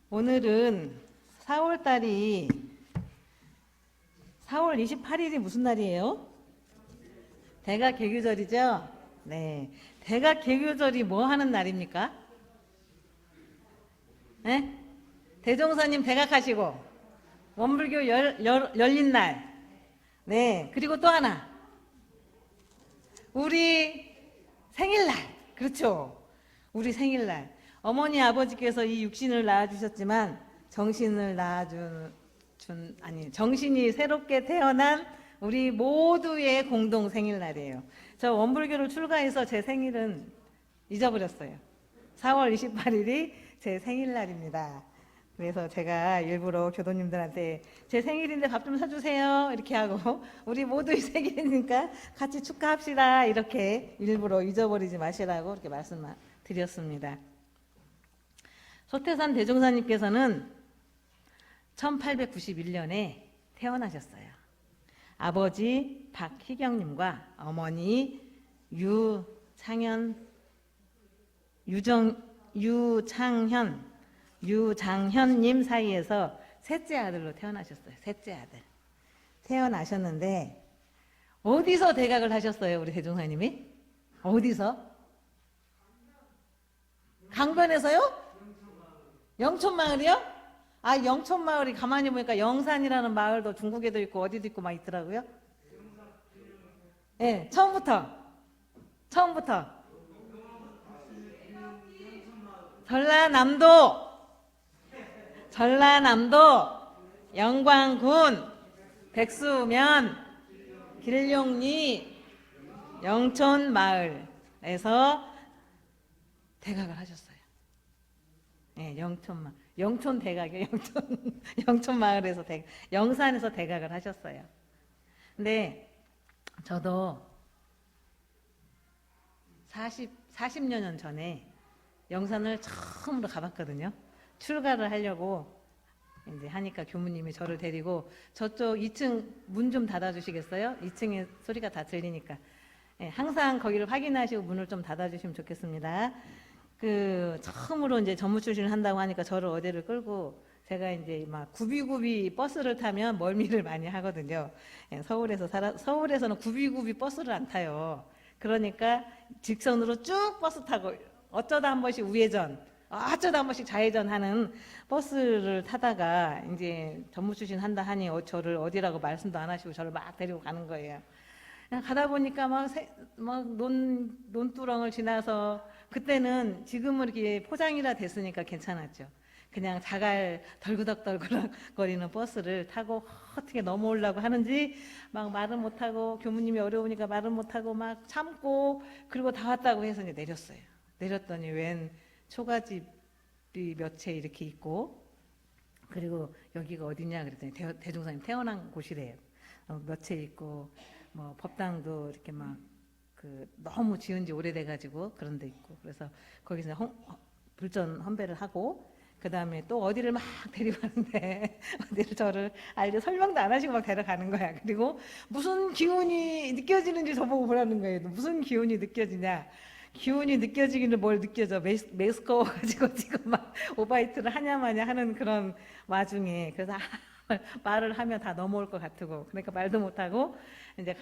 오늘은 4월 달이 4월 28일이 무슨 날이에요? 대각개교절이죠? 네. 대각개교절이 뭐 하는 날입니까? 네? 대종사님 대각하시고 원불교 열린 날. 네. 그리고 또 하나. 우리 생일날. 그렇죠. 우리 생일날. 어머니 아버지께서 이 육신을 낳아주셨지만 정신이 새롭게 태어난 우리 모두의 공동 생일날이에요. 저 원불교를 출가해서 제 생일은 잊어버렸어요. 4월 28일이 제 생일날입니다. 그래서 제가 일부러 교도님들한테 제 생일인데 밥 좀 사주세요 이렇게 하고 우리 모두의 생일이니까 같이 축하합시다 이렇게 일부러 잊어버리지 마시라고 이렇게 말씀드렸습니다. 소태산 대종사님께서는 1891년에 태어나셨어요. 아버지 박희경님과 어머니 유장현님 사이에서 셋째 아들로 태어나셨어요. 셋째 아들. 태어나셨는데 어디서 대각을 하셨어요? 우리 대종사님이? 어디서? 강변에서요? 영촌마을이요? 아, 영촌마을이 가만히 보니까 영산이라는 마을도 중국에도 있고 어디도 있고 막 있더라고요. 네, 처음부터 전라남도 영광군 백수면 길룡리 영촌마을에서 대각을 하셨어요. 네, 영촌 대각이요. 영촌 마을에서 영산에서 대각을 하셨어요. 근데 저도 40여 년 전에 영산을 처음으로 가봤거든요. 출가를 하려고 이제 하니까 교무님이 저를 데리고 저쪽 2층 문 좀 닫아주시겠어요? 2층에 소리가 다 들리니까. 네, 항상 거기를 확인하시고 문을 좀 닫아주시면 좋겠습니다. 처음으로 이제 전무 출신을 한다고 하니까 저를 어디를 끌고 제가 이제 막 구비구비 버스를 타면 멀미를 많이 하거든요. 예, 서울에서는 구비구비 버스를 안 타요. 그러니까 직선으로 쭉 버스 타고 어쩌다 한 번씩 우회전, 어쩌다 한 번씩 좌회전 하는 버스를 타다가 이제 전무 출신 한다 하니 저를 어디라고 말씀도 안 하시고 저를 막 데리고 가는 거예요. 가다 보니까 막 논두렁을 지나서 그때는 지금은 이렇게 포장이라 됐으니까 괜찮았죠. 그냥 자갈 덜그덕덜그덕 거리는 버스를 타고 어떻게 넘어오려고 하는지 막 말은 못하고 교무님이 어려우니까 말은 못하고 막 참고 그리고 다 왔다고 해서 이제 내렸어요. 내렸더니 웬 초가집이 몇 채 이렇게 있고 그리고 여기가 어디냐 그랬더니 대종사님 태어난 곳이래요. 몇 채 있고 뭐 법당도 이렇게 막 너무 지은 지 오래돼가지고 그런 데 있고 그래서 거기서 불전 헌배를 하고 그 다음에 또 어디를 막 데리고 가는데 어디를 저를 알려 설명도 안 하시고 막 데려가는 거야. 그리고 무슨 기운이 느껴지는지 저보고 보라는 거예요. 무슨 기운이 느껴지냐. 기운이 느껴지기는 뭘 느껴져. 메스꺼워 가지고 지금 막 오바이트를 하냐 마냐 하는 그런 와중에 그래서 말을 하면 다 넘어올 것 같고 그러니까 말도 못하고 이제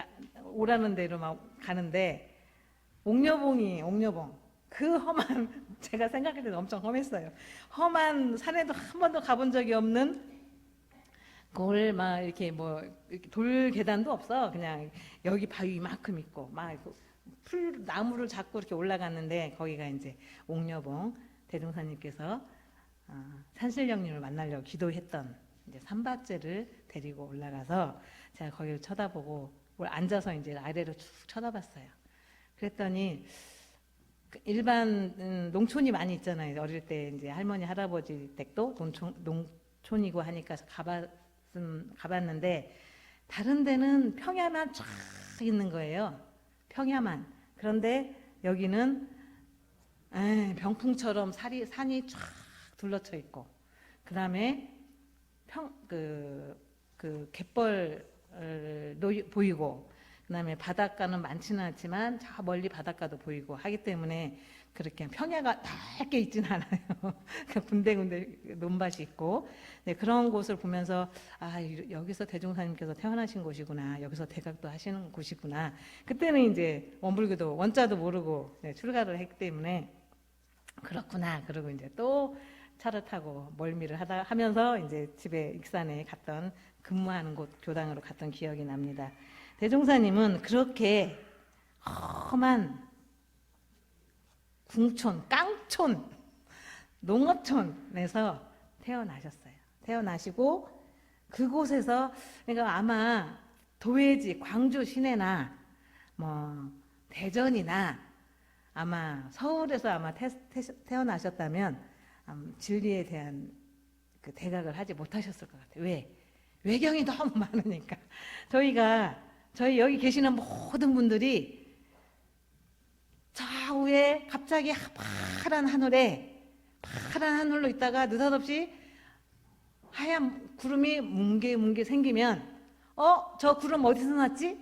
오라는 대로 막 가는데 옥녀봉 그 험한 제가 생각할 때도 엄청 험했어요. 험한 산에도 한 번도 가본 적이 없는 그걸 막 이렇게 뭐 이렇게 돌 계단도 없어. 그냥 여기 바위 이만큼 있고 막 나무를 잡고 이렇게 올라갔는데 거기가 이제 옥녀봉 대종사님께서 산신령님을 만나려고 기도했던 이제 삼바째를 데리고 올라가서 제가 거기를 쳐다보고 앉아서 이제 아래로 쭉 쳐다봤어요. 그랬더니 일반 농촌이 많이 있잖아요. 어릴 때 이제 할머니 할아버지 댁도 농촌이고 하니까 가봤는데 다른 데는 평야만 쫙 있는 거예요. 평야만. 그런데 여기는 병풍처럼 산이 쫙 둘러쳐 있고 그 다음에 갯벌 보이고 그다음에 바닷가는 많지는 않지만 저 멀리 바닷가도 보이고 하기 때문에 그렇게 평야가 넓게 있지는 않아요. 군데군데 논밭이 있고 네, 그런 곳을 보면서 아 여기서 대종사님께서 태어나신 곳이구나, 여기서 대각도 하시는 곳이구나. 그때는 이제 원불교도 원자도 모르고 네, 출가를 했기 때문에 그렇구나. 그러고 이제 또 차를 타고 멀미를 하면서 이제 집에 익산에 갔던 근무하는 곳 교당으로 갔던 기억이 납니다. 대종사님은 그렇게 험한 궁촌, 깡촌, 농어촌에서 태어나셨어요. 태어나시고 그곳에서 그러니까 아마 도회지, 광주 시내나 뭐 대전이나 아마 서울에서 아마 태어나셨다면 진리에 대한 그 대각을 하지 못하셨을 것 같아요. 왜? 외경이 너무 많으니까. 저희 여기 계시는 모든 분들이 좌우에 갑자기 파란 하늘로 있다가 느닷없이 하얀 구름이 뭉게 생기면 저 구름 어디서 났지?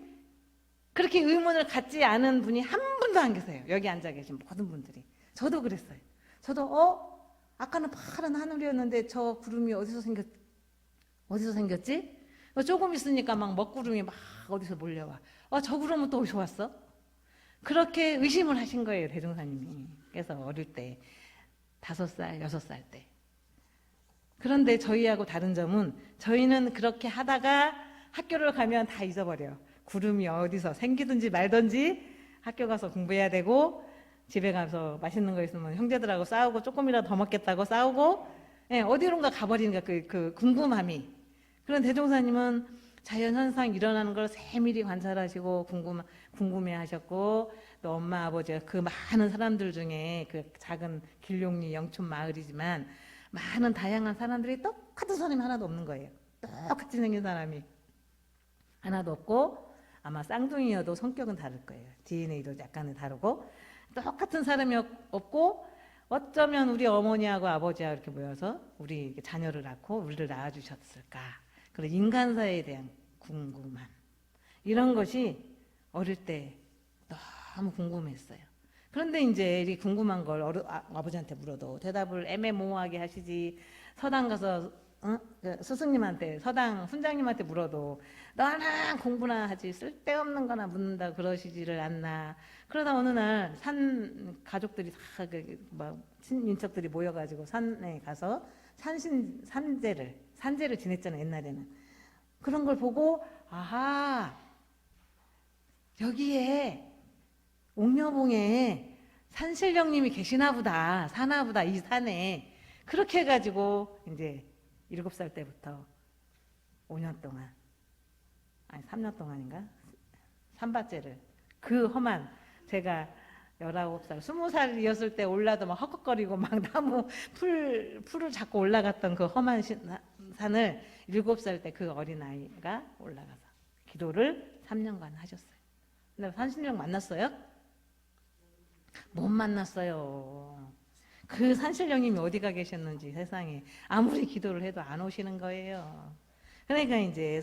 그렇게 의문을 갖지 않은 분이 한 분도 안 계세요. 여기 앉아 계신 모든 분들이. 저도 그랬어요. 저도 아까는 파란 하늘이었는데 저 구름이 어디서 생겼지? 조금 있으니까 막 먹구름이 막 어디서 몰려와. 저 구름은 또 어디서 왔어? 그렇게 의심을 하신 거예요, 대종사님이. 그래서 어릴 때 5살, 6살 때. 그런데 저희하고 다른 점은 저희는 그렇게 하다가 학교를 가면 다 잊어버려요. 구름이 어디서 생기든지 말든지 학교 가서 공부해야 되고 집에 가서 맛있는 거 있으면 형제들하고 싸우고 조금이라도 더 먹겠다고 싸우고 어디론가 가버리니까 그 궁금함이. 그런 대종사님은 자연현상 일어나는 걸 세밀히 관찰하시고 궁금해하셨고 또 엄마 아버지가 그 많은 사람들 중에 그 작은 길룡리 영촌 마을이지만 많은 다양한 사람들이 똑같은 사람이 하나도 없는 거예요. 똑같이 생긴 사람이 하나도 없고 아마 쌍둥이여도 성격은 다를 거예요. DNA도 약간은 다르고 똑같은 사람이 없고 어쩌면 우리 어머니하고 아버지하고 이렇게 모여서 우리 자녀를 낳고 우리를 낳아주셨을까. 그런 인간사에 대한 궁금함 이런 것이 어릴 때 너무 궁금했어요. 그런데 이제 이 궁금한 걸 아버지한테 물어도 대답을 애매모호하게 하시지 서당 가서 그 스승님한테 서당 훈장님한테 물어도 너나 공부나 하지 쓸데없는 거나 묻는다 그러시지를 않나. 그러다 어느 날 산 가족들이 다 친인척들이 모여가지고 산에 가서 산제를 지냈잖아요. 옛날에는. 그런 걸 보고 아하 여기에 옥녀봉에 산신령님이 계시나 보다, 사나 보다 이 산에. 그렇게 해가지고 이제 7살 때부터 5년 동안 아니 3년 동안인가 삼바째를 그 험한 제가 19살 20살이었을 때 올라도 막 헉헉거리고 막 나무 풀을 잡고 올라갔던 그 험한 산을 7살 때 그 어린아이가 올라가서 기도를 3년간 하셨어요. 근데 산신령 만났어요? 못 만났어요. 그 산신령님이 어디가 계셨는지 세상에 아무리 기도를 해도 안 오시는 거예요. 그러니까 이제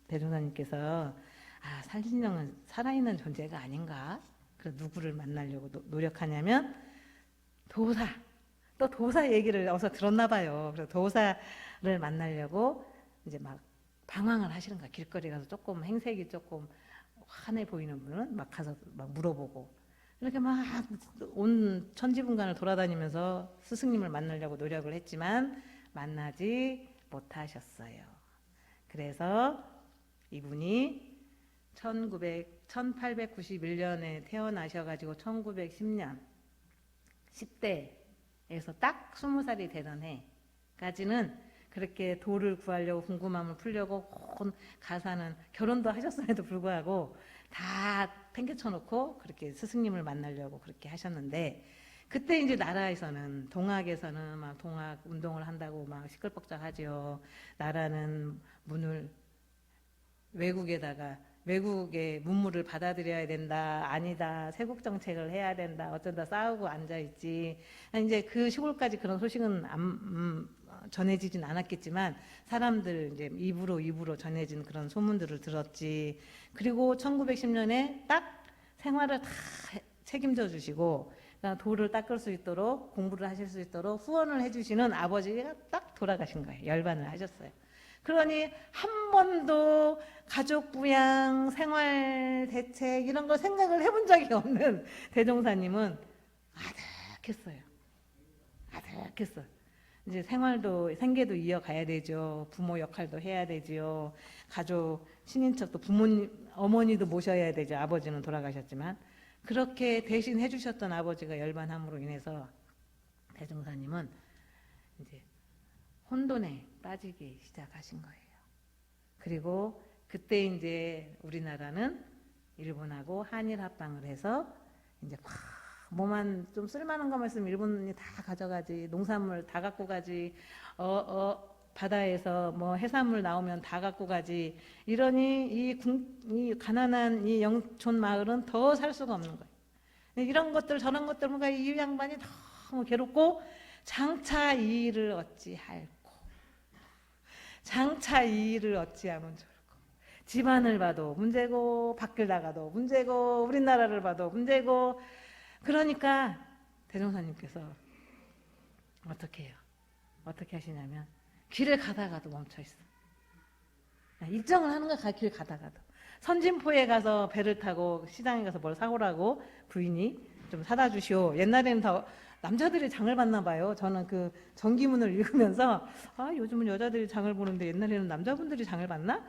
대종사님께서 산신령은 살아있는 존재가 아닌가? 그래서 누구를 만나려고 노력하냐면 도사 얘기를 어디서 들었나 봐요. 그래서 도사를 만나려고 이제 막 방황을 하시는 거야. 길거리 가서 조금 행색이 조금 환해 보이는 분은 막 가서 막 물어보고 이렇게 막 온 천지분간을 돌아다니면서 스승님을 만나려고 노력을 했지만 만나지 못하셨어요. 그래서 이분이 1891년에 태어나셔가지고 1910년 10대에서 딱 20살이 되던 해까지는 그렇게 도를 구하려고 궁금함을 풀려고 가사는 결혼도 하셨음에도 불구하고 다 팽개쳐놓고 그렇게 스승님을 만나려고 그렇게 하셨는데 그때 이제 나라에서는 동학에서는 막 동학 운동을 한다고 막 시끌벅적하죠. 나라는 외국의 문물을 받아들여야 된다. 아니다. 세국 정책을 해야 된다. 어쩌다 싸우고 앉아있지. 이제 그 시골까지 그런 소식은 전해지진 않았겠지만 사람들 이제 입으로 전해진 그런 소문들을 들었지. 그리고 1910년에 딱 생활을 다 책임져 주시고 그러니까 돌을 닦을 수 있도록 공부를 하실 수 있도록 후원을 해주시는 아버지가 딱 돌아가신 거예요. 열반을 하셨어요. 그러니 한 번도 가족 부양, 생활 대책 이런 걸 생각을 해본 적이 없는 대종사님은 아득했어요. 아득했어요. 이제 생활도 생계도 이어가야 되죠. 부모 역할도 해야 되지요. 가족 친인척도 부모님 어머니도 모셔야 되죠. 아버지는 돌아가셨지만 그렇게 대신 해주셨던 아버지가 열반함으로 인해서 대종사님은 이제 혼돈에 빠지기 시작하신 거예요. 그리고 그때 이제 우리나라는 일본하고 한일 합방을 해서 이제 뭐만 좀 쓸만한 것만 있으면 일본이 다 가져가지, 농산물 다 갖고 가지, 바다에서 뭐 해산물 나오면 다 갖고 가지, 이러니 이 가난한 이 영촌 마을은 더 살 수가 없는 거예요. 이런 것들 저런 것들 뭔가 이 양반이 너무 괴롭고 장차 이 일을 어찌할꼬, 장차 이 일을 어찌하면 좋을꼬. 집안을 봐도 문제고 밖을 나가도 문제고 우리나라를 봐도 문제고. 그러니까 대종사님께서 어떻게 해요? 어떻게 하시냐면 길을 가다가도 멈춰 있어. 입장을 하는 거야. 길 가다가도. 선진포에 가서 배를 타고 시장에 가서 뭘 사오라고 부인이 좀 사다 주시오. 옛날에는 더 남자들이 장을 봤나 봐요. 저는 그 전기문을 읽으면서 요즘은 여자들이 장을 보는데 옛날에는 남자분들이 장을 봤나?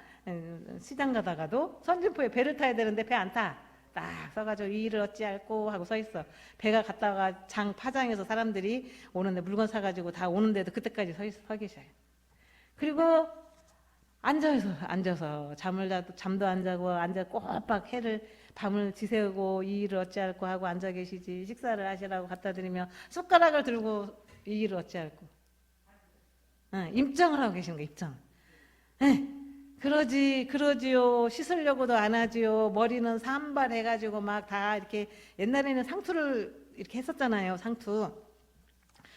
시장 가다가도 선진포에 배를 타야 되는데 배 안 타. 딱 써가지고 이 일을 어찌할꼬 하고 서 있어. 배가 갔다가 장 파장에서 사람들이 오는데 물건 사가지고 다 오는데도 그때까지 서 계셔요. 그리고 앉아서 잠도 안 자고 앉아 꼬박 해를 밤을 지새우고 이 일을 어찌할꼬 하고 앉아 계시지. 식사를 하시라고 갖다 드리면 숟가락을 들고 이 일을 어찌할꼬. 입장을 하고 계시는 거예요. 입장. 그러지요. 씻으려고도 안 하지요. 머리는 산발해가지고 막 다 이렇게 옛날에는 상투를 이렇게 했었잖아요. 상투.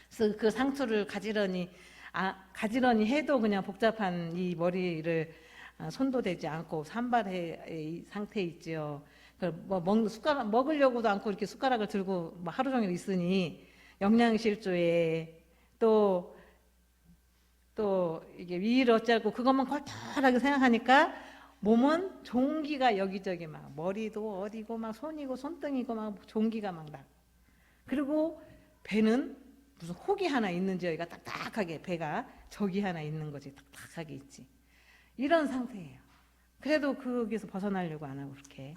그래서 그 상투를 가지런히 해도 그냥 복잡한 이 머리를 손도 대지 않고 산발의 상태에 있지요. 뭐 숟가락 먹으려고도 않고 이렇게 숟가락을 들고 뭐 하루 종일 있으니 영양실조에 또 이게 위를 어찌하고 그것만 걸털하게 생각하니까 몸은 종기가 여기저기 막 머리도 어디고 막 손이고 손등이고 막 종기가 막 나. 그리고 배는 무슨 혹이 하나 있는지 여기가 딱딱하게 배가 저기 하나 있는 거지. 딱딱하게 있지. 이런 상태예요. 그래도 거기서 벗어나려고 안 하고 그렇게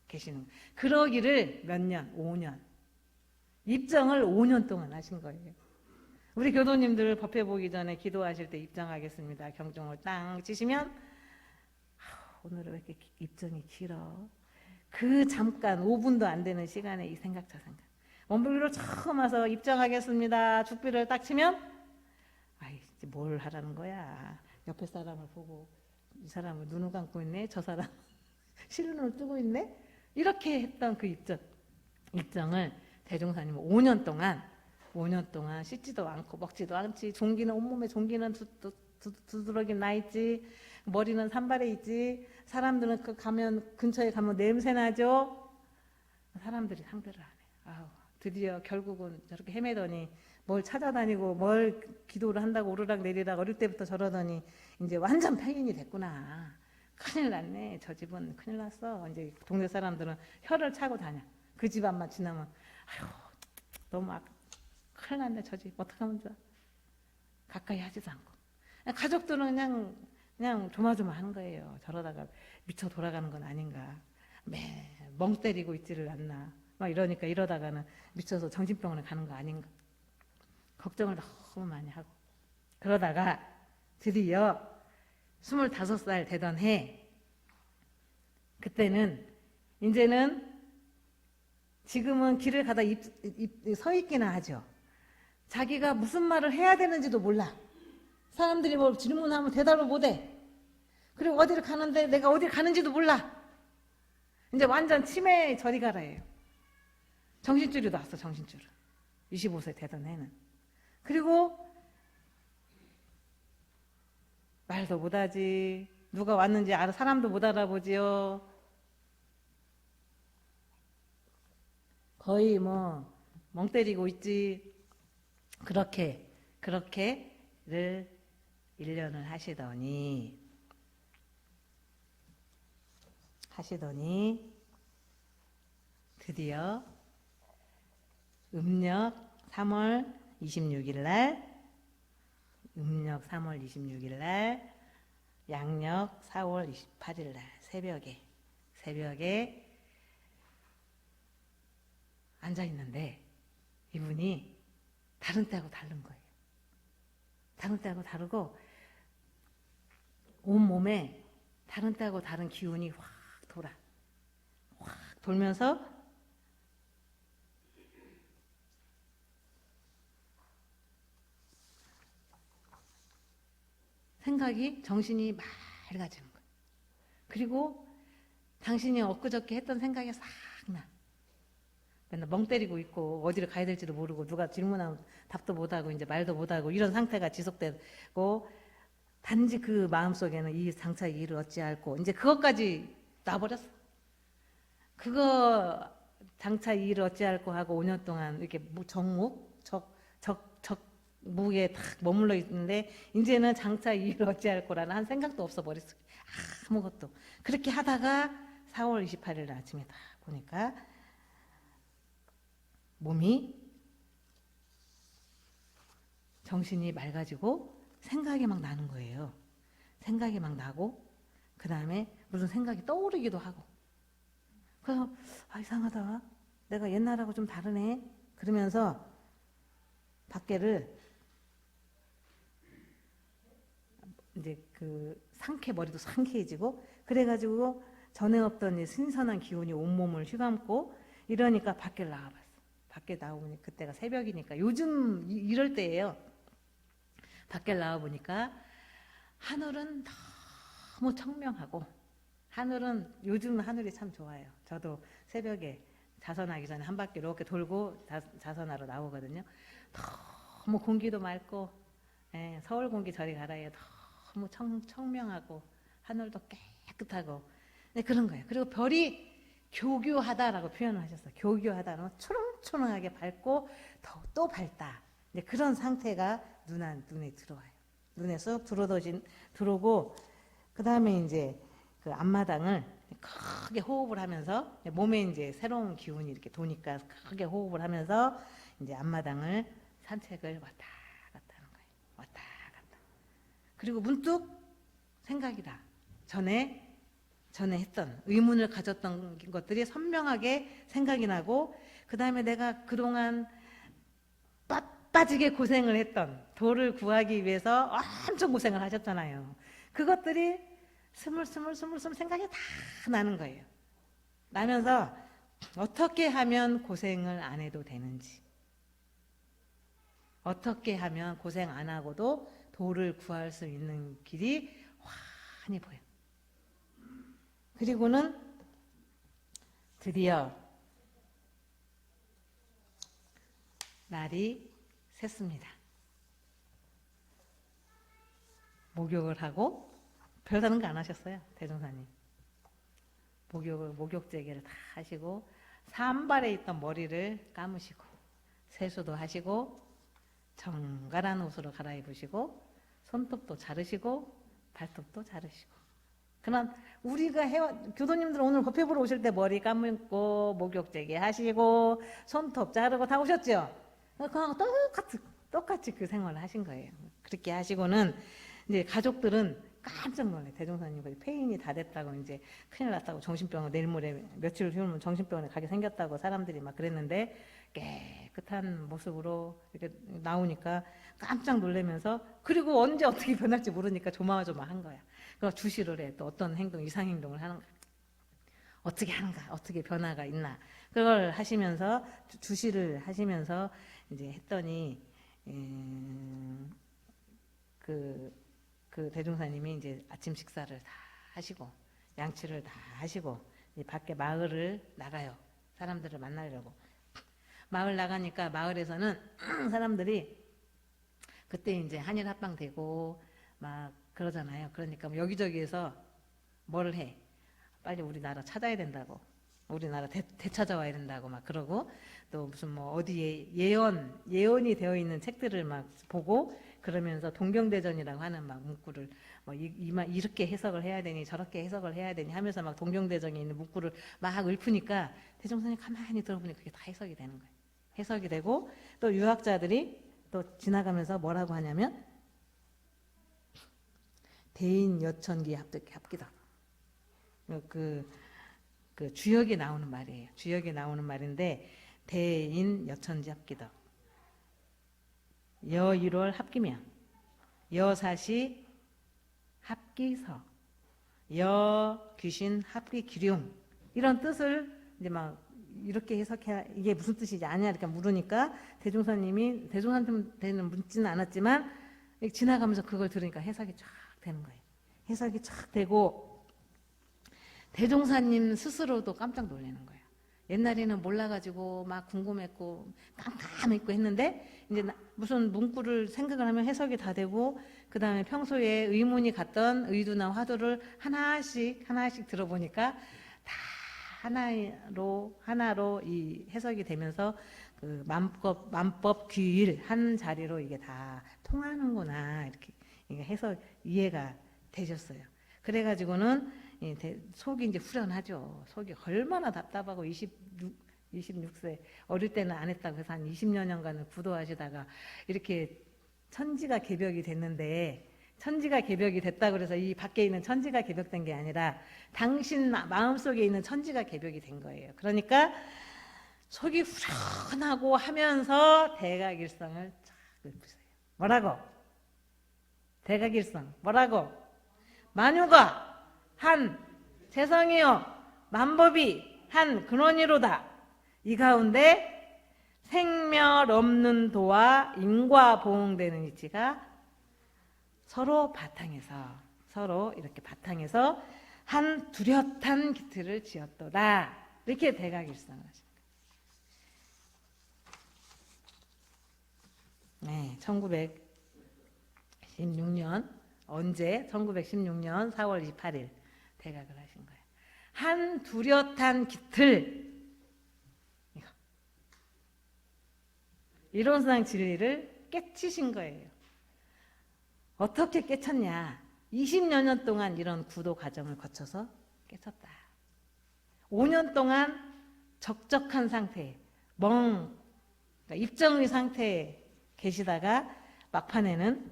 계시는. 그러기를 몇 년, 5년. 입정을 5년 동안 하신 거예요. 우리 교도님들 법회 보기 전에 기도하실 때 입정하겠습니다. 경종을 땅 치시면 오늘은 왜 이렇게 입정이 길어? 그 잠깐 5분도 안 되는 시간에 이 생각 저 생각. 원불교로 처음 와서 입정하겠습니다. 죽비를 딱 치면 이제 뭘 하라는 거야. 옆에 사람을 보고 이 사람은 눈을 감고 있네. 저 사람 실눈을 뜨고 있네. 이렇게 했던 그 입정을 대종사님은 5년 동안 씻지도 않고 먹지도 않지. 종기는 온몸에 종기는 두드러기 나 있지. 머리는 산발해 있지. 사람들은 근처에 가면 냄새 나죠. 사람들이 상대를 안 해. 드디어 결국은 저렇게 헤매더니 뭘 찾아다니고 뭘 기도를 한다고 오르락 내리락 어릴 때부터 저러더니 이제 완전 폐인이 됐구나. 큰일 났네. 저 집은 큰일 났어. 이제 동네 사람들은 혀를 차고 다녀. 그 집안만 지나면 너무 큰일 났네. 저 집 어떡하면 좋아. 가까이 하지도 않고. 가족들은 그냥 조마조마하는 거예요. 저러다가 미쳐 돌아가는 건 아닌가. 멍 때리고 있지를 않나. 막 이러다가는 미쳐서 정신병원에 가는 거 아닌가. 걱정을 너무 많이 하고. 그러다가 드디어 25살 되던 해, 그때는 이제는 지금은 길을 가다 서 있기나 하죠. 자기가 무슨 말을 해야 되는지도 몰라. 사람들이 뭐 질문하면 대답을 못해. 그리고 어디를 가는데 내가 어디 가는지도 몰라. 이제 완전 치매에 저리 가라예요. 정신줄이 났어. 정신줄을. 25세 되던 해는. 그리고 말도 못하지. 누가 왔는지 사람도 못 알아보지요. 거의 뭐 멍 때리고 있지. 그렇게를 1년을 하시더니 드디어 음력 3월 26일 날 양력 4월 28일 날 새벽에 앉아 있는데 이분이 다른 때하고 다른 거예요. 다른 때하고 다르고 온몸에 다른 때하고 다른 기운이 확 돌면서 정신이 맑아지는 거예요. 그리고 당신이 엊그저께 했던 생각이 싹 나. 맨날 멍 때리고 있고 어디를 가야 될지도 모르고 누가 질문하면 답도 못하고 이제 말도 못하고 이런 상태가 지속되고 단지 그 마음속에는 이 장차 이 일을 어찌할꼬 이제 그것까지 놔버렸어. 그거 장차 이 일을 어찌할꼬 하고 5년 동안 이렇게 적무에 탁 머물러 있는데 이제는 장차 이 일을 어찌할꼬라는 한 생각도 없어 버렸어. 아무것도. 그렇게 하다가 4월 28일 아침에 딱 보니까 몸이 정신이 맑아지고 생각이 막 나는 거예요. 생각이 막 나고 그 다음에 무슨 생각이 떠오르기도 하고 그래서 이상하다. 내가 옛날하고 좀 다르네. 그러면서 밖에를 이제 머리도 상쾌해지고 그래가지고 전에 없던 이 신선한 기운이 온몸을 휘감고 이러니까 밖에 나와봤어. 밖에 나오니 그때가 새벽이니까 요즘 이럴 때예요. 밖에 나와보니까 하늘은 너무 청명하고 요즘 하늘이 참 좋아요. 저도 새벽에 자선하기 전에 한 바퀴 이렇게 돌고 자선하러 나오거든요. 너무 공기도 맑고 서울 공기 저리 가라요. 너무 청명하고 하늘도 깨끗하고 그런 거예요. 그리고 별이 교교하다라고 표현을 하셨어요. 교교하다는 초롱초롱하게 밝고 또 밝다. 그런 상태가 눈에 들어와요. 눈에 쏙 들어오고 그 다음에 이제 그 앞마당을 크게 호흡을 하면서 몸에 이제 새로운 기운이 이렇게 도니까 크게 호흡을 하면서 이제 앞마당을 산책을 왔다 갔다 하는 거예요. 왔다 갔다. 그리고 문득 생각이다. 전에 했던 의문을 가졌던 것들이 선명하게 생각이 나고 그 다음에 내가 그동안 빠지게 고생을 했던 돌을 구하기 위해서 엄청 고생을 하셨잖아요. 그것들이 스물스물 생각이 다 나는 거예요. 나면서 어떻게 하면 고생을 안 해도 되는지, 어떻게 하면 고생 안 하고도 돌을 구할 수 있는 길이 환히 보여. 그리고는 드디어 날이 샜습니다. 목욕을 하고 별다른 거 안 하셨어요. 대종사님. 목욕제기를 다 하시고 산발에 있던 머리를 감으시고 세수도 하시고 정갈한 옷으로 갈아입으시고 손톱도 자르시고 발톱도 자르시고 그럼 우리가 교도님들 오늘 법회 보러 오실 때 머리 감고 목욕제기 하시고 손톱 자르고 다 오셨죠? 그냥 똑같이 그 생활을 하신 거예요. 그렇게 하시고는 이제 가족들은 깜짝 놀래. 대종사님 폐인이 다 됐다고 이제 큰일 났다고 정신병원 내일 모레 며칠 후면 정신병원에 가게 생겼다고 사람들이 막 그랬는데 깨끗한 모습으로 이렇게 나오니까 깜짝 놀라면서 그리고 언제 어떻게 변할지 모르니까 조마조마한 거야. 그래서 주시를 해. 또 어떤 이상 행동을 하는가. 어떻게 하는가. 어떻게 변화가 있나. 그걸 하시면서 주시를 하시면서 이제 했더니 그 대종사님이 이제 아침 식사를 다 하시고 양치를 다 하시고 이제 밖에 마을을 나가요. 사람들을 만나려고. 마을 나가니까 마을에서는 사람들이 그때 이제 한일 합방 되고 막 그러잖아요. 그러니까 뭐 여기저기에서 뭐를 해. 빨리 우리나라 찾아야 된다고. 우리나라 되찾아와야 된다고 막 그러고, 또 무슨 뭐 어디에 예언이 되어 있는 책들을 막 보고 그러면서 동경대전이라고 하는 막 문구를 뭐 이렇게 해석을 해야 되니 저렇게 해석을 해야 되니 하면서 막 동경대전에 있는 문구를 막 읊으니까 대종선이 가만히 들어보니 그게 다 해석이 되는 거예요. 해석이 되고, 또 유학자들이 또 지나가면서 뭐라고 하냐면 대인 여천기 합기다. 그 주역에 나오는 말이에요. 주역에 나오는 말인데, 대인 여천지 합기덕, 여일월 합기명, 여사시 합기서, 여귀신 합기기룡, 이런 뜻을 이제 막 이렇게 해석해. 이게 무슨 뜻이지 아냐 이렇게 물으니까 대종사님이, 대종사한테는 묻지는 않았지만 지나가면서 그걸 들으니까 해석이 쫙 되는 거예요. 해석이 쫙 되고 대종사님 스스로도 깜짝 놀라는 거예요. 옛날에는 몰라가지고 막 궁금했고 깜깜했고 했는데 이제 무슨 문구를 생각을 하면 해석이 다 되고, 그 다음에 평소에 의문이 갔던 의두나 화두를 하나씩 들어보니까 다 하나로 이 해석이 되면서 그 만법 귀일 한 자리로 이게 다 통하는구나, 이렇게 해석 이해가 되셨어요. 그래가지고는 속이 이제 후련하죠. 속이 얼마나 답답하고 26세 어릴 때는 안 했다고 해서 한 20여 년간을 구도하시다가 이렇게 천지가 개벽이 됐는데, 천지가 개벽이 됐다고 그래서 이 밖에 있는 천지가 개벽된 게 아니라 당신 마음속에 있는 천지가 개벽이 된 거예요. 그러니까 속이 후련하고 하면서 대각일성을 쫙 읊으세요. 뭐라고? 대각일성 뭐라고? 만유가 한 재성이요 만법이 한 근원이로다. 이 가운데 생멸 없는 도와 인과 보응되는 이치가 서로 이렇게 바탕에서 한 뚜렷한 기틀을 지었도다. 이렇게 대각일성을 하십니다. 네, 1916년 언제? 1916년 4월 28일 대각을 하신 거예요. 한 뚜렷한 기틀, 이론상 진리를 깨치신 거예요. 어떻게 깨쳤냐? 20여 년 동안 이런 구도 과정을 거쳐서 깨쳤다. 5년 동안 적적한 상태, 그러니까 입정의 상태에 계시다가 막판에는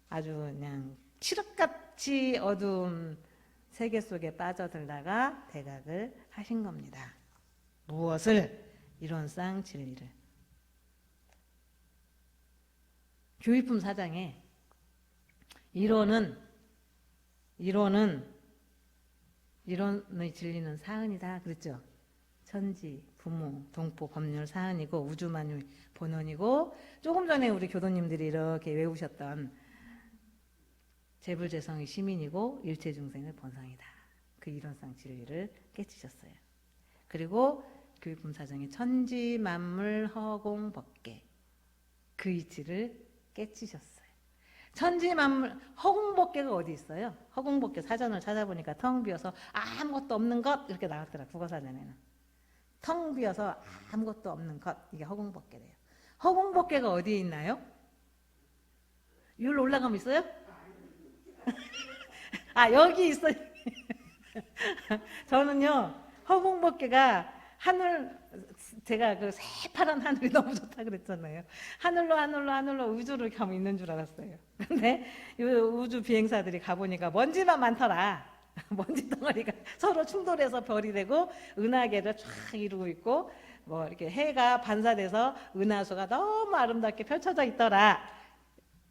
아주 그냥 칠흑같이 어두운 세계 속에 빠져들다가 대각을 하신 겁니다. 무엇을? 이론상 진리를. 교의품 사장에 이론의 진리는 사은이다 그랬죠. 천지, 부모, 동포, 법률 사은이고 우주만유 본원이고, 조금 전에 우리 교도님들이 이렇게 외우셨던 재불재성의 시민이고 일체중생의 본성이다. 그 이론상 진리를 깨치셨어요. 그리고 교육품 사정의 천지 만물 허공 법계, 그 이치를 깨치셨어요. 천지 만물 허공 법계가 어디 있어요? 허공 법계 사전을 찾아보니까 텅 비어서 아무것도 없는 것 이렇게 나왔더라. 국어사전에는 텅 비어서 아무것도 없는 것, 이게 허공 법계래요. 허공 법계가 어디에 있나요? 여기로 올라가면 있어요? 아, 여기 있어요. 저는요 허공법계가 제가 그 새파란 하늘이 너무 좋다 그랬잖아요. 하늘로 우주를 가면 있는 줄 알았어요. 근데 이 우주 비행사들이 가보니까 먼지만 많더라. 먼지 덩어리가 서로 충돌해서 별이 되고 은하계를 쫙 이루고 있고, 뭐 이렇게 해가 반사돼서 은하수가 너무 아름답게 펼쳐져 있더라.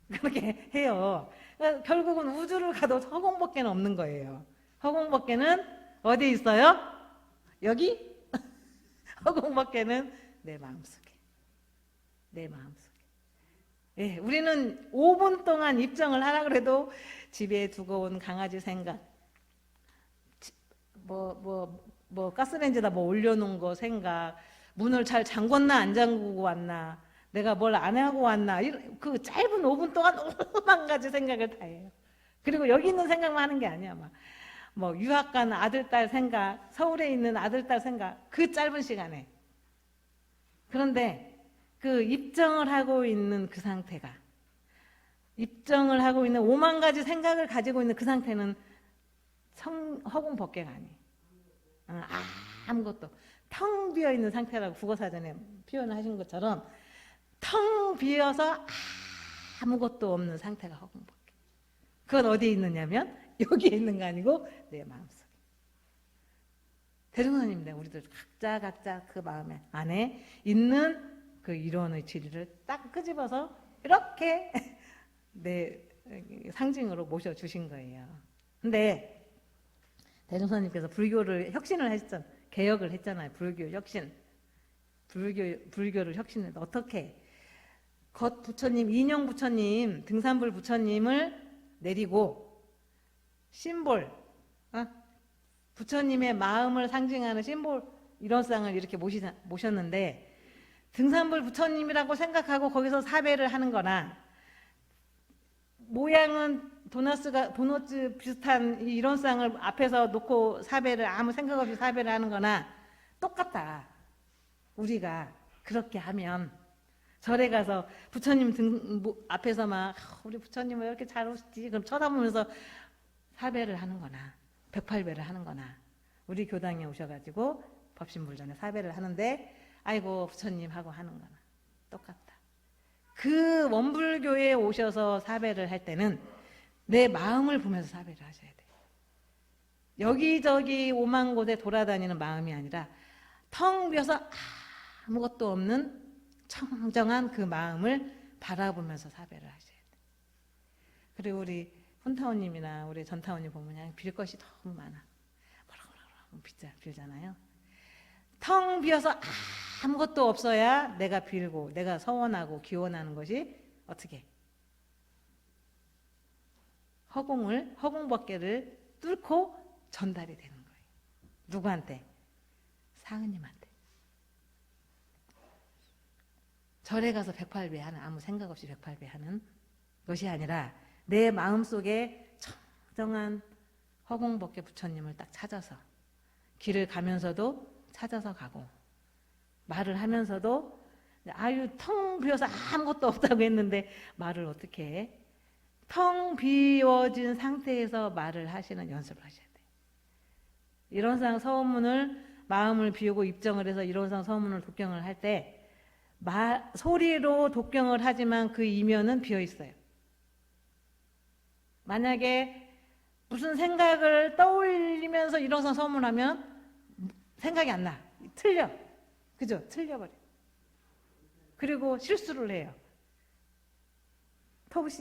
그렇게 해요. 그러니까 결국은 우주를 가도 허공법계는 없는 거예요. 허공법계는 어디 있어요? 여기? 허공법계는 내 마음속에. 예, 우리는 5분 동안 입정을 하라 그래도 집에 두고 온 강아지 생각, 가스레인지에다 뭐 올려놓은 거 생각, 문을 잘 잠궜나 안 잠그고 왔나, 내가 뭘 안 하고 왔나, 그 짧은 5분 동안 5만 가지 생각을 다 해요. 그리고 여기 있는 생각만 하는 게 아니야. 막 뭐 유학 간 아들, 딸 생각, 서울에 있는 아들, 딸 생각, 그 짧은 시간에. 그런데 그 입정을 하고 있는 그 상태가, 입정을 하고 있는 5만 가지 생각을 가지고 있는 그 상태는 허공법계가 아니에요. 아무것도 텅 비어 있는 상태라고 국어사전에 표현하신 것처럼 텅 비어서 아무것도 없는 상태가 허공법계. 그건 어디에 있느냐면 여기에 있는 거 아니고 내 마음속에. 대중선생님들 우리들 각자 그 마음에 안에 있는 그 이론의 진리를 딱 끄집어서 이렇게 내 상징으로 모셔주신 거예요. 근데 대중선생님께서 불교를 혁신을 했잖아요. 개혁을 했잖아요. 불교 혁신. 불교를 혁신을 어떻게? 겉 부처님, 인형 부처님, 등산불 부처님을 내리고 심볼, 부처님의 마음을 상징하는 심볼 일원상을 이렇게 모셨는데 등산불 부처님이라고 생각하고 거기서 사배를 하는 거나 모양은 도너츠 비슷한 이 일원상을 앞에서 놓고 사배를 아무 생각 없이 사배를 하는 거나 똑같다. 우리가 그렇게 하면 절에 가서 부처님 앞에서 막 우리 부처님 왜 이렇게 잘 오시지? 그럼 쳐다보면서 사배를 하는 거나 108배를 하는 거나 우리 교당에 오셔가지고 법신불전에 사배를 하는데 아이고 부처님 하고 하는 거나 똑같다. 그 원불교에 오셔서 사배를 할 때는 내 마음을 보면서 사배를 하셔야 돼요. 여기저기 오만 곳에 돌아다니는 마음이 아니라 텅 비어서 아무것도 없는 청정한 그 마음을 바라보면서 사배를 하셔야 돼요. 그리고 우리 훈타오님이나 우리 전타오님 보면 그냥 빌 것이 너무 많아. 뭐라고 빌잖아요. 텅 비어서 아무것도 없어야 내가 빌고 내가 서원하고 기원하는 것이 어떻게 허공법계를 뚫고 전달이 되는 거예요. 누구한테? 사은님한테. 절에 가서 108배 하는 아무 생각 없이 108배 하는 것이 아니라 내 마음속에 청정한 허공법계 부처님을 딱 찾아서 길을 가면서도 찾아서 가고 말을 하면서도 아유 텅 비어서 아무것도 없다고 했는데 말을 어떻게 해? 텅 비워진 상태에서 말을 하시는 연습을 하셔야 돼요. 일원상 서원문을 마음을 비우고 입정을 해서 일원상 서원문을 독경을 할 때 소리로 독경을 하지만 그 이면은 비어 있어요. 만약에 무슨 생각을 떠올리면서 일원상 서원문하면 생각이 안 나. 틀려. 그죠? 틀려버려. 그리고 실수를 해요.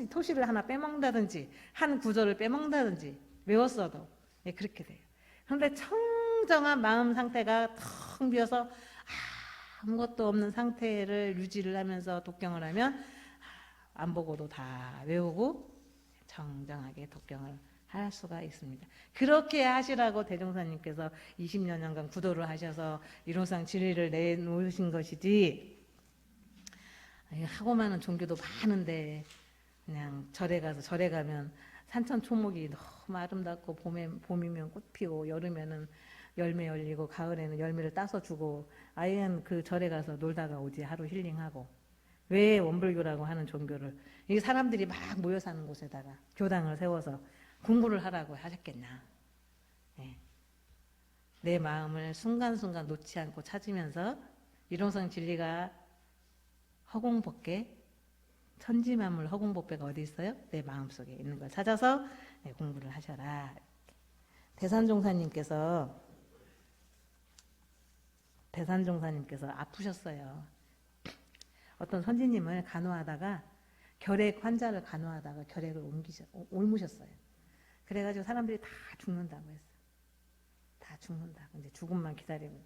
토시를 하나 빼먹는다든지 한 구절을 빼먹는다든지 외웠어도 그렇게 돼요. 그런데 청정한 마음 상태가 텅 비어서 아무것도 없는 상태를 유지를 하면서 독경을 하면 안 보고도 다 외우고 정정하게 독경을 할 수가 있습니다. 그렇게 하시라고 대종사님께서 20여 년간 구도를 하셔서 일호상 진리를 내놓으신 것이지 하고 많은 종교도 많은데 그냥 절에 가면 산천 초목이 너무 아름답고 봄이면 꽃 피고 여름에는 열매 열리고 가을에는 열매를 따서 주고 아이는 그 절에 가서 놀다가 오지 하루 힐링하고 왜 원불교라고 하는 종교를 이 사람들이 막 모여 사는 곳에다가 교당을 세워서 공부를 하라고 하셨겠냐. 네. 내 마음을 순간순간 놓지 않고 찾으면서 일용성 진리가 허공법계 천지만물 허공법계가 어디 있어요? 내 마음속에 있는 걸 찾아서 공부를 하셔라. 대산종사님께서 아프셨어요. 어떤 선지님을 간호하다가 결핵 환자를 간호하다가 결핵을 옮으셨어요. 그래가지고 사람들이 다 죽는다고 했어요. 다 죽는다고. 이제 죽음만 기다리고.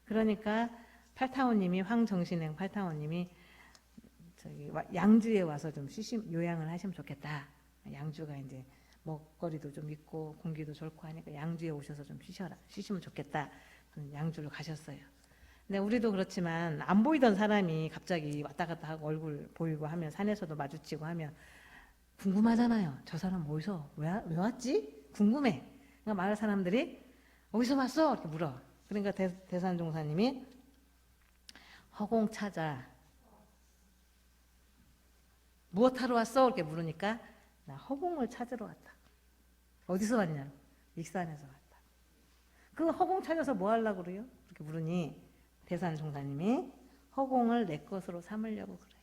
그러니까 팔타오님이 황정신행 팔타오님이 저기 양주에 와서 좀 요양을 하시면 좋겠다. 양주가 이제 먹거리도 좀 있고 공기도 좋고 하니까 양주에 오셔서 좀 쉬시면 좋겠다. 양주를 가셨어요. 근데 우리도 그렇지만 안 보이던 사람이 갑자기 왔다 갔다 하고 얼굴 보이고 하면 산에서도 마주치고 하면 궁금하잖아요. 저 사람 어디서 왜 왔지? 궁금해. 그러니까 마을 사람들이 어디서 왔어? 이렇게 물어. 그러니까 대산종사님이 허공 찾아. 무엇하러 왔어? 이렇게 물으니까 나 허공을 찾으러 왔다. 어디서 왔냐? 익산에서 왔다. 그 허공 찾아서 뭐 하려고 그래요? 이렇게 물으니 대산종사님이 허공을 내 것으로 삼으려고 그래요.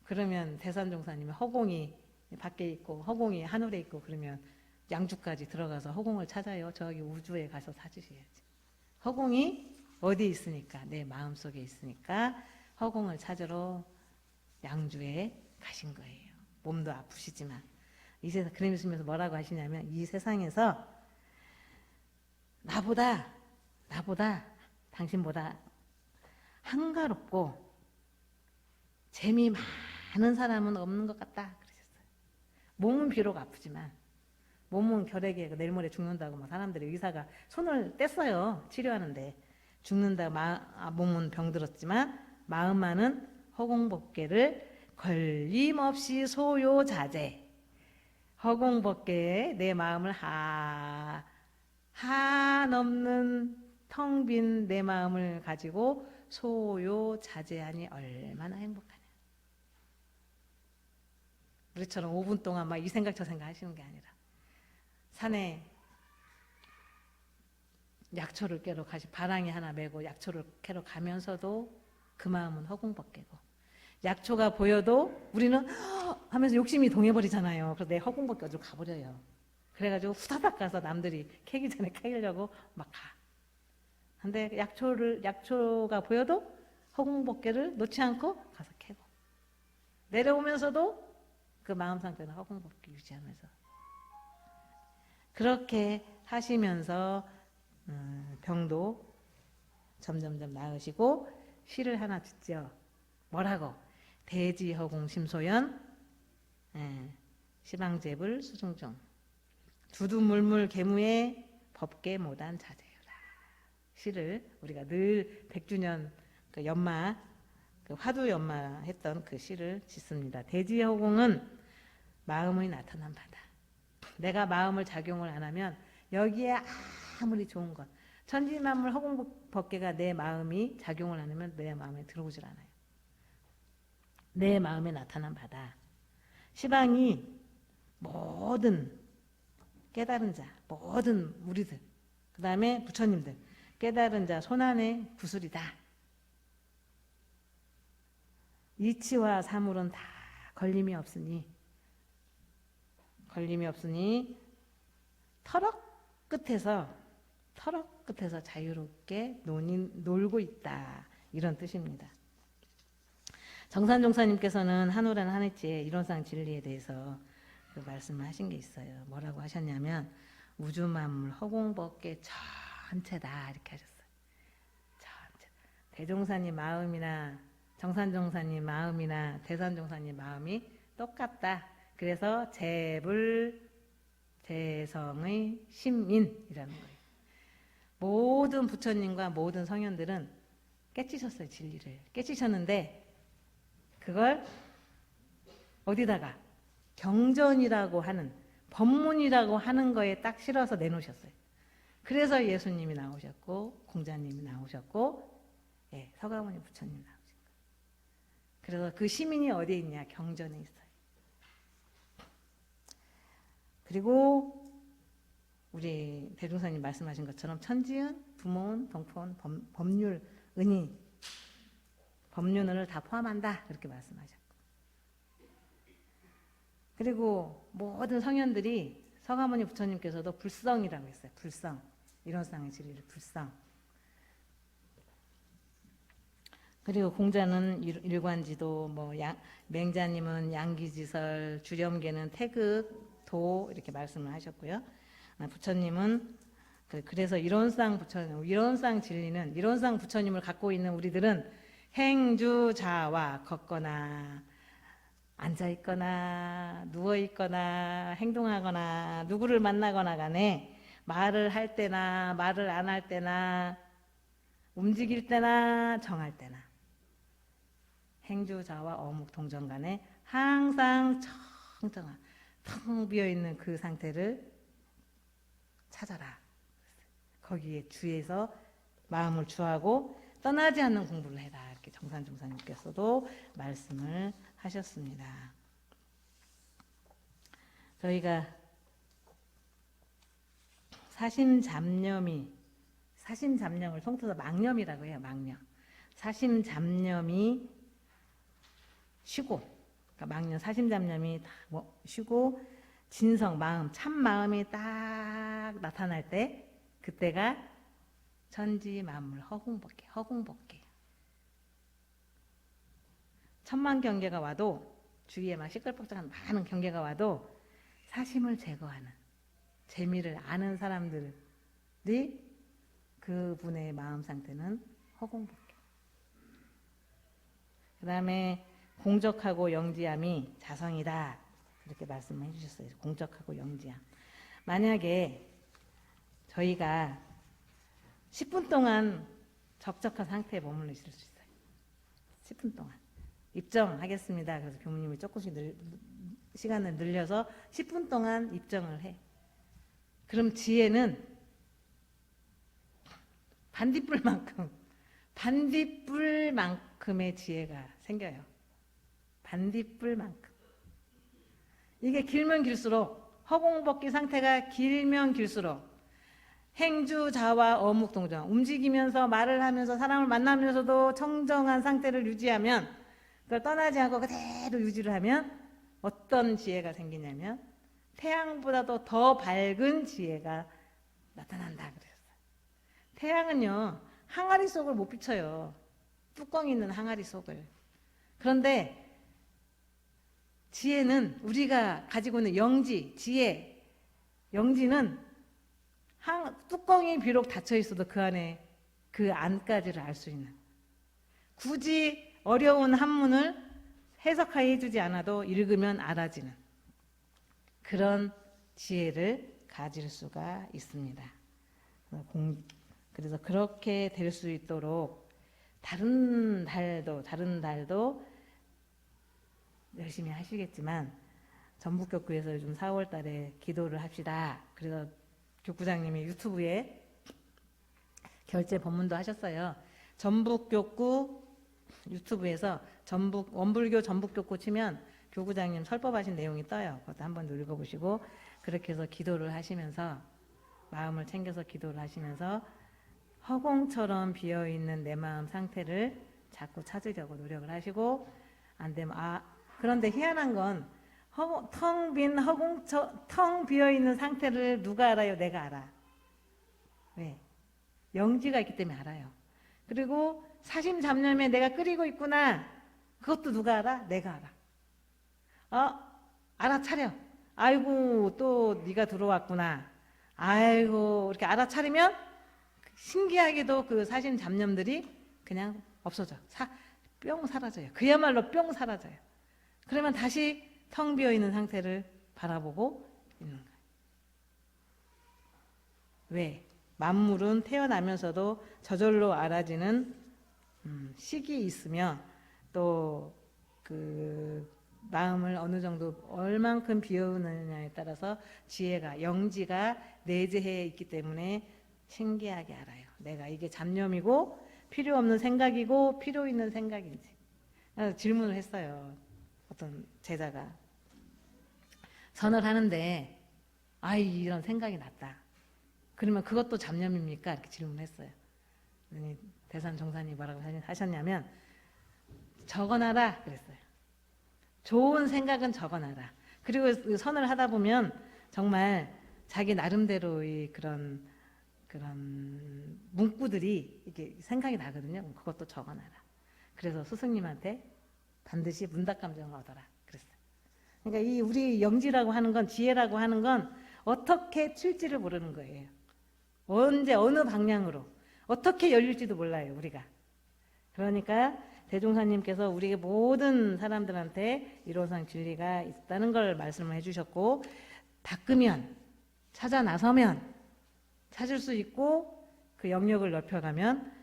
그러면 대산종사님이 허공이 밖에 있고 허공이 하늘에 있고 그러면 양주까지 들어가서 허공을 찾아요. 저기 우주에 가서 찾으셔야지. 허공이 어디에 있으니까? 내 마음속에 있으니까 허공을 찾으러 양주에 가신 거예요. 몸도 아프시지만. 이 세상 그러시면서 뭐라고 하시냐면 이 세상에서 나보다 당신보다 한가롭고 재미 많은 사람은 없는 것 같다 그러셨어요. 몸은 비록 아프지만 몸은 결핵에 내일 모레 죽는다고 막 사람들이 의사가 손을 뗐어요. 치료하는데 죽는다 몸은 병들었지만 마음만은 허공법계를 걸림없이 소요자재. 허공법계에 내 마음을 한없는 텅 빈 내 마음을 가지고 소요자재하니 얼마나 행복하냐. 우리처럼 5분 동안 막 이 생각 저 생각 하시는 게 아니라 산에 약초를 깨러 바랑이 하나 메고 약초를 캐러 가면서도 그 마음은 허공법계고 약초가 보여도 우리는 하면서 욕심이 동해버리잖아요. 그래서 내 허공법계 어디로 가버려요. 그래가지고 후다닥 가서 남들이 캐기 전에 캐려고 막 가. 근데 약초가 보여도 허공법계를 놓지 않고 가서 캐고 내려오면서도 그 마음 상태는 허공법계 유지하면서 그렇게 하시면서 병도 점점점 나으시고 시를 하나 짓죠. 뭐라고? 대지허공 심소연 시방제불 수중종 두두물물 계무에 법계 못한 자제여라. 시를 우리가 늘 100주년 그 연마 그 화두 연마 했던 그 시를 짓습니다. 대지허공은 마음의 나타난 바다. 내가 마음을 작용을 안 하면 여기에 아무리 좋은 것 천지만물 허공법계가 내 마음이 작용을 안 하면 내 마음에 들어오질 않아요. 내 마음에 나타난 바다. 시방이 모든 깨달은 자, 모든 우리들, 그 다음에 부처님들, 깨달은 자 손안의 구슬이다. 이치와 사물은 다 걸림이 없으니 터럭 끝에서 자유롭게 놀고 있다. 이런 뜻입니다. 정산종사님께서는 한오란 한해지의 이론상 진리에 대해서 그 말씀을 하신 게 있어요. 뭐라고 하셨냐면 우주만물 허공법계 전체다 이렇게 하셨어요. 전체. 대종사님 마음이나 정산종사님 마음이나 대산종사님 마음이 똑같다. 그래서 재불 재성의 심인이라는 거예요. 모든 부처님과 모든 성현들은 깨치셨어요. 진리를 깨치셨는데 그걸 어디다가 경전이라고 하는 법문이라고 하는 거에 딱 실어서 내놓으셨어요. 그래서 예수님이 나오셨고 공자님이 나오셨고 서가모니 부처님 나오신 거예요. 그래서 그 시민이 어디에 있냐? 경전에 있어요. 그리고 우리 대종사님 말씀하신 것처럼 천지은, 부모은, 동포은, 법률, 은이 법륜을 다 포함한다 이렇게 말씀하셨고 그리고 모든 성현들이 서가모니 부처님께서도 불성이라고 했어요. 불성. 이론상의 진리를 불성. 그리고 공자는 일관지도 맹자님은 양기지설, 주렴계는 태극도 이렇게 말씀을 하셨고요. 부처님은 그래서 이론상 진리는 이론상 부처님을 갖고 있는 우리들은 행주자와 걷거나 앉아있거나 누워있거나 행동하거나 누구를 만나거나 간에 말을 할 때나 말을 안 할 때나 움직일 때나 정할 때나 행주자와 어묵 동정 간에 항상 청정한 텅 비어있는 그 상태를 찾아라. 거기에 주에서 마음을 주하고 떠나지 않는 공부를 해라. 이렇게 정산 종사님께서도 말씀을 하셨습니다. 저희가 사심잡념을 통틀어서 망념이라고 해요. 망념. 사심잡념이 쉬고, 그러니까 망념, 사심잡념이 다 쉬고 진성, 마음, 참 마음이 딱 나타날 때, 그때가 천지 만물 허공법계, 허공법계. 천만 경계가 와도, 주위에 막 시끌벅적한 많은 경계가 와도 사심을 제거하는, 재미를 아는 사람들이 그분의 마음 상태는 허공법계. 그 다음에 공적하고 영지함이 자성이다. 그렇게 말씀을 해주셨어요. 공적하고 영지함. 만약에 저희가 10분 동안 적적한 상태에 머물러 있을 수 있어요. 10분 동안. 입정하겠습니다. 그래서 교무님이 조금씩 시간을 늘려서 10분 동안 입정을 해. 그럼 지혜는 반딧불만큼의 지혜가 생겨요. 반딧불만큼. 이게 길면 길수록, 허공법기 상태가 길면 길수록 행주자와 어묵동정, 움직이면서 말을 하면서 사람을 만나면서도 청정한 상태를 유지하면, 그걸 떠나지 않고 그대로 유지를 하면 어떤 지혜가 생기냐면 태양보다도 더 밝은 지혜가 나타난다 그랬어요. 태양은요, 항아리 속을 못 비춰요. 뚜껑 있는 항아리 속을. 그런데 지혜는, 우리가 가지고 있는 영지, 지혜, 영지는 뚜껑이 비록 닫혀 있어도 그 안에 그 안까지를 알 수 있는, 굳이 어려운 한문을 해석하여 해주지 않아도 읽으면 알아지는 그런 지혜를 가질 수가 있습니다. 그래서 그렇게 될 수 있도록 다른 달도 열심히 하시겠지만 전북교구에서 요즘 4월 달에 기도를 합시다. 그래서 교구장님이 유튜브에 결제 법문도 하셨어요. 전북교구 유튜브에서 원불교 전북교구 치면 교구장님 설법하신 내용이 떠요. 그것도 한번 읽어보시고, 그렇게 해서 기도를 하시면서, 마음을 챙겨서 기도를 하시면서 허공처럼 비어있는 내 마음 상태를 자꾸 찾으려고 노력을 하시고, 안 되면 그런데 희한한 건 텅 비어있는 상태를 누가 알아요? 내가 알아. 왜? 영지가 있기 때문에 알아요. 그리고 사심잡념에 내가 끓이고 있구나. 그것도 누가 알아? 내가 알아. 알아차려. 아이고, 또 네가 들어왔구나. 아이고, 이렇게 알아차리면 신기하게도 그 사심잡념들이 그냥 없어져. 뿅 사라져요. 그야말로 뿅 사라져요. 그러면 다시 텅 비어있는 상태를 바라보고 있는 거예요. 왜? 만물은 태어나면서도 저절로 알아지는 식이 있으며, 또 그 마음을 어느 정도 얼만큼 비우느냐에 따라서 지혜가, 영지가 내재해 있기 때문에 신기하게 알아요. 내가 이게 잡념이고 필요 없는 생각이고 필요 있는 생각인지. 질문을 했어요. 어떤 제자가 선을 하는데 이런 생각이 났다. 그러면 그것도 잡념입니까? 이렇게 질문했어요. 대산 종사님이 뭐라고 하셨냐면, 적어놔라 그랬어요. 좋은 생각은 적어놔라. 그리고 선을 하다 보면 정말 자기 나름대로의 그런 문구들이 이렇게 생각이 나거든요. 그것도 적어놔라. 그래서 스승님한테 반드시 문답감정을 얻어라 그랬어요. 그러니까 이 우리 영지라고 하는 건, 지혜라고 하는 건 어떻게 튈지를 모르는 거예요. 언제 어느 방향으로 어떻게 열릴지도 몰라요, 우리가. 그러니까 대종사님께서 우리 모든 사람들한테 일원상 진리가 있다는 걸 말씀을 해주셨고, 닦으면, 찾아 나서면 찾을 수 있고, 그 영역을 넓혀가면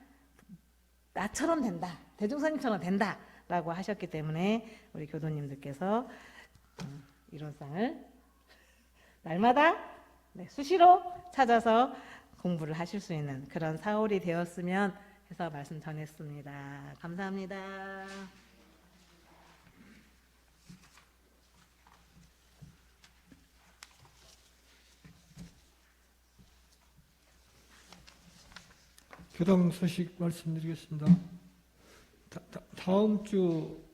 나처럼 된다, 대종사님처럼 된다 라고 하셨기 때문에 우리 교도님들께서 일원상을 날마다 네, 수시로 찾아서 공부를 하실 수 있는 그런 4월이 되었으면 해서 말씀 전했습니다. 감사합니다. 교당 소식 말씀드리겠습니다. 다음 주